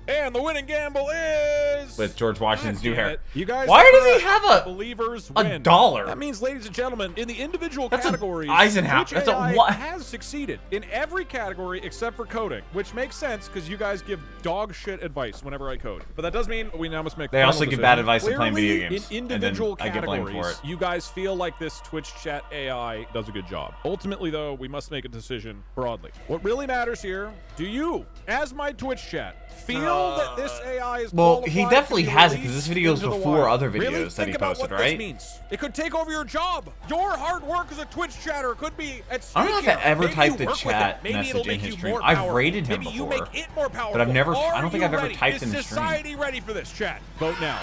[SPEAKER 2] And the winning gamble is
[SPEAKER 1] with George Washington's new hair.
[SPEAKER 2] You guys,
[SPEAKER 1] why does he have a
[SPEAKER 2] believers win?
[SPEAKER 1] $1?
[SPEAKER 2] That means, ladies and gentlemen, in the individual
[SPEAKER 1] that's
[SPEAKER 2] categories,
[SPEAKER 1] Eisenhower.
[SPEAKER 2] Twitch
[SPEAKER 1] That's
[SPEAKER 2] AI
[SPEAKER 1] what
[SPEAKER 2] has succeeded in every category except for coding, which makes sense because you guys give dog shit advice whenever I code. But that does mean we now must make.
[SPEAKER 1] They also give bad advice on playing video games.
[SPEAKER 2] In individual
[SPEAKER 1] and then
[SPEAKER 2] categories,
[SPEAKER 1] I get blamed for it.
[SPEAKER 2] you guys feel like this Twitch chat AI does a good job. Ultimately, though, we must make a decision broadly. What really matters here? Do you, as my Twitch chat, feel that this AI is
[SPEAKER 1] well, he definitely has it because this video is
[SPEAKER 2] into the
[SPEAKER 1] before
[SPEAKER 2] wild?
[SPEAKER 1] other videos
[SPEAKER 2] Really?
[SPEAKER 1] that
[SPEAKER 2] Think
[SPEAKER 1] he
[SPEAKER 2] about
[SPEAKER 1] posted,
[SPEAKER 2] what
[SPEAKER 1] right?
[SPEAKER 2] This means. It could take over your job. Your hard work as a Twitch chatter could be at stake.
[SPEAKER 1] I don't know if I ever typed the chat message in his stream. I've rated him
[SPEAKER 2] Maybe
[SPEAKER 1] before,
[SPEAKER 2] you make it more powerful.
[SPEAKER 1] but I've never.
[SPEAKER 2] Are
[SPEAKER 1] I don't think
[SPEAKER 2] you
[SPEAKER 1] I've ever
[SPEAKER 2] ready?
[SPEAKER 1] typed in
[SPEAKER 2] Is
[SPEAKER 1] his stream.
[SPEAKER 2] society ready for this? Chat. Vote now.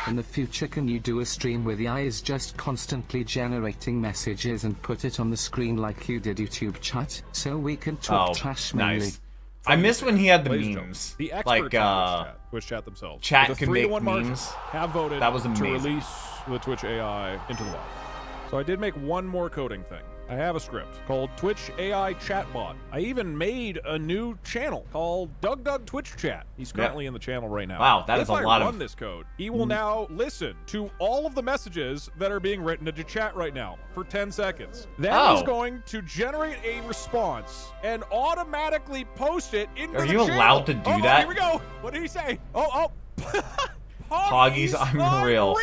[SPEAKER 5] In the future, can you do a stream where the AI is just constantly generating messages and put it on the screen like you did YouTube chat, so we can talk trash mainly?
[SPEAKER 1] Nice. I miss when he had the memes.
[SPEAKER 2] The
[SPEAKER 1] like
[SPEAKER 2] Twitch chat themselves.
[SPEAKER 1] Chat
[SPEAKER 2] With a
[SPEAKER 1] could make
[SPEAKER 2] 3-to-1 margin,
[SPEAKER 1] memes.
[SPEAKER 2] have voted
[SPEAKER 1] That was amazing.
[SPEAKER 2] to release the Twitch AI into the wild. So I did make one more coding thing. I have a script called Twitch AI Chatbot. I even made a new channel called Doug Twitch Chat. He's currently in the channel right now.
[SPEAKER 1] Wow, that is a lot of...
[SPEAKER 2] If I run this code, he will now listen to all of the messages that are being written into chat right now for 10 seconds. Then he's going to generate a response and automatically post it into the channel.
[SPEAKER 1] Are you allowed to do that?
[SPEAKER 2] Here we go. What did he say? Oh.
[SPEAKER 1] Hoggies, I'm real.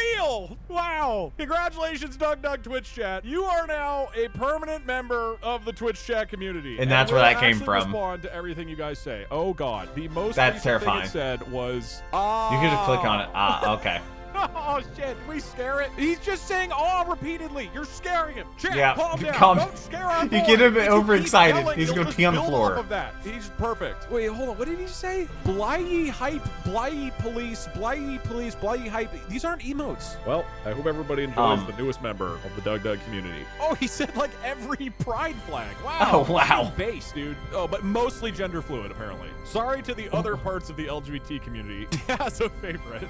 [SPEAKER 2] Wow. Congratulations, Doug Twitch Chat. You are now a permanent member of the Twitch Chat community.
[SPEAKER 1] And that's where that came from.
[SPEAKER 2] Respond to everything you guys say. Oh, God. The most
[SPEAKER 1] that's terrifying.
[SPEAKER 2] thing it said was,
[SPEAKER 1] You can just click on it. Okay.
[SPEAKER 2] Oh, shit. We scare it. He's just saying, repeatedly. You're scaring him. Chat,
[SPEAKER 1] yeah,
[SPEAKER 2] calm down. Don't scare our boy.
[SPEAKER 1] You get him overexcited. He's going to pee on the floor.
[SPEAKER 2] Off of that. He's perfect. Wait, hold on. What did he say? Blyye hype, Blyye police, Blyye hype. These aren't emotes. Well, I hope everybody enjoys the newest member of the Doug community. Oh, he said like every pride flag. Wow.
[SPEAKER 1] Oh, wow.
[SPEAKER 2] Base, dude. Oh, but mostly gender fluid, apparently. Sorry to the other parts of the LGBT community. As a favorite.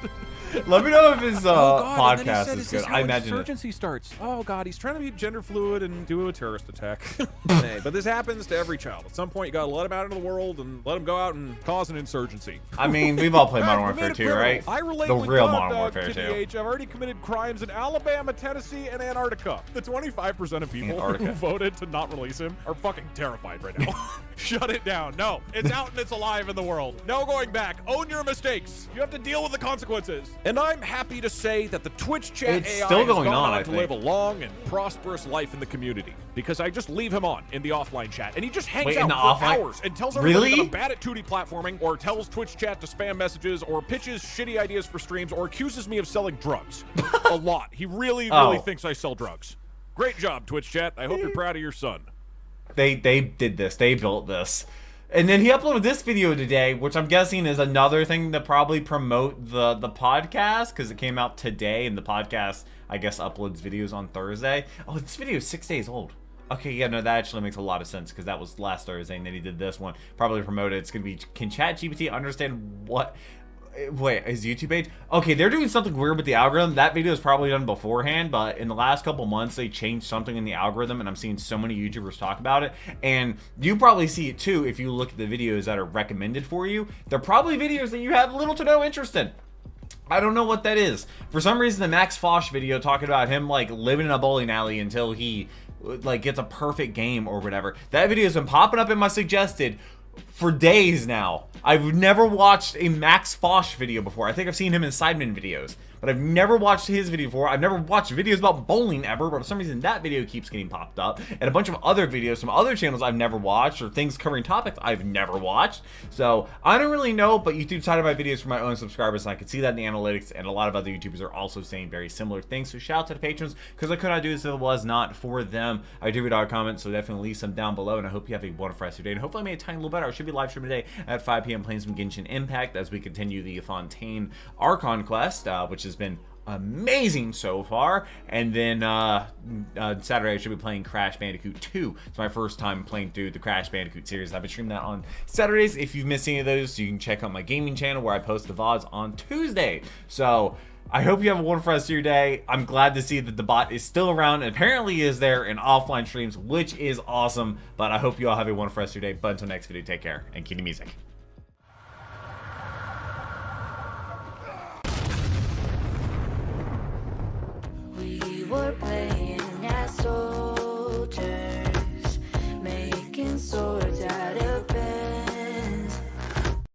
[SPEAKER 1] Let me know if his podcast is good. I imagine
[SPEAKER 2] insurgency starts. Oh God, he's trying to be gender fluid and do a terrorist attack. Hey, but this happens to every child. At some point, you gotta let them out into the world and let them go out and cause an insurgency.
[SPEAKER 1] I mean, we've all played Modern Warfare 2, right?
[SPEAKER 2] I relate
[SPEAKER 1] the
[SPEAKER 2] with
[SPEAKER 1] real
[SPEAKER 2] Doug,
[SPEAKER 1] Modern Warfare 2.
[SPEAKER 2] I've already committed crimes in Alabama, Tennessee, and Antarctica. The 25% of people who voted to not release him are fucking terrified right now. Shut it down. No, it's out and it's alive in the world. No going back. Own your mistakes. You have to deal with the consequences. And I'm happy to say that the Twitch chat AI
[SPEAKER 1] still going
[SPEAKER 2] has gone
[SPEAKER 1] on,
[SPEAKER 2] to live a long and prosperous life in the community because I just leave him on in the offline chat and he just hangs out for hours and tells everybody that I'm bad at 2D platforming or tells Twitch chat to spam messages or pitches shitty ideas for streams or accuses me of selling drugs. A lot. He really thinks I sell drugs. Great job, Twitch chat. I hope you're proud of your son.
[SPEAKER 1] They did this. They built this. And then he uploaded this video today, which I'm guessing is another thing to probably promote the podcast, because it came out today, and the podcast, I guess, uploads videos on Thursday. Oh, this video is 6 days old. Okay, yeah, no, that actually makes a lot of sense, because that was last Thursday, and then he did this one. Probably promoted. It's going to be, can ChatGPT understand what... Wait, his YouTube page? Okay, they're doing something weird with the algorithm. That video is probably done beforehand, but in the last couple months, they changed something in the algorithm, and I'm seeing so many YouTubers talk about it. And you probably see it too if you look at the videos that are recommended for you. They're probably videos that you have little to no interest in. I don't know what that is. For some reason, the Max Fosh video talking about him like living in a bowling alley until he like gets a perfect game or whatever. That video has been popping up in my suggested for days now. I've never watched a Max Fosh video before. I think I've seen him in Sidemen videos. but I've never watched his video before. I've never watched videos about bowling ever, but for some reason that video keeps getting popped up, and a bunch of other videos from other channels I've never watched, or things covering topics I've never watched. So I don't really know, but YouTube cited my videos for my own subscribers, and I could see that in the analytics, and a lot of other YouTubers are also saying very similar things. So shout out to the patrons, because I could not do this if it was not for them. I do read our comments, so definitely leave some down below, and I hope you have a wonderful rest of your day, and hopefully I made it a tiny little better. I should be live streaming today at 5 p.m. playing some Genshin Impact as we continue the Fontaine Archon quest, which has been amazing so far. And then Saturday I should be playing Crash Bandicoot 2. It's my first time playing through the Crash Bandicoot series. I've been streaming that on Saturdays. If you've missed any of those, you can check out my gaming channel where I post the VODs on Tuesday. So I hope you have a wonderful rest of your day. I'm glad to see that the bot is still around and apparently is there in offline streams, which is awesome. But I hope you all have a wonderful rest of your day. But until next video, take care and keep the music.
[SPEAKER 12] We were playing asshole.